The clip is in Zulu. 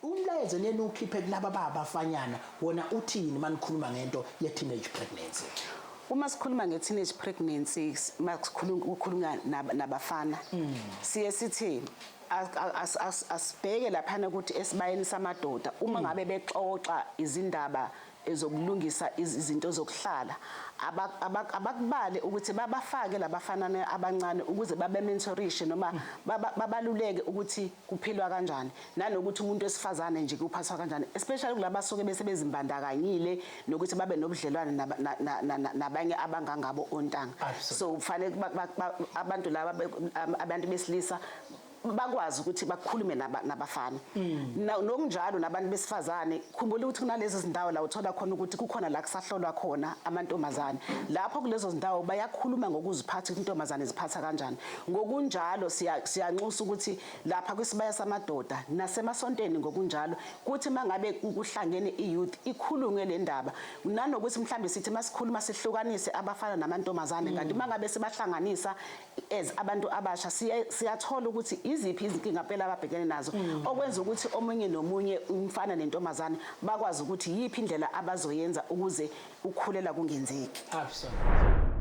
umlayezo nene ukhiphe kulaba abafanyana wona uthini manikhuluma ngento ye teenage pregnancy? Uma sikhuluma nge-teenage pregnancy, masikhuluma nabafana, siye sithi asibheke laphana ukuthi esibayeni samadoda uma ngabe bexoxa izindaba ezokulungisa izinto zokuhlala abakubale ukuthi babafake labafana abancane ukuze babe mentorishe noma babaluleke ukuthi kuphilwa kanjani nanokuthi umuntu wesifazane nje kuphathwa kanjani, especially kulabo basuke besebezimbandakanyile nokuthi babe nobudlelwane nabanye abangangabo ontanga. So kufanele abantu laba abantu besilisa bakwazi ukuthi bakhulume nabafana nokunjalo nabantu besifazane. Khumbula ukuthi kunalezi zindawo la uthola khona ukuthi kukhona la kusahlolwa khona amantombazane, lapho kulezo zindawo bayakhuluma ngokuziphatha intombazane ziphatha kanjani. Ngokunjalo siyanxusa ukuthi lapha kwisibaya samadoda nasemasontweni ngokunjalo kuthi mangabe kuhlangene iyouth ikhulunywe le ndaba, nanokuthi mhlambe sithi masikhuluma sihlukanise abafana namantombazane kanti mangabe sebahlanganisa as abantu abasha siyathola ukuthi iziphi izinkinga phela ababhekene nazo okwenza ukuthi omunye nomunye umfana nentombazane bakwazi ukuthi yipi indlela abazoyenza ukuze ukukhulela kungenzeki. Absolutely.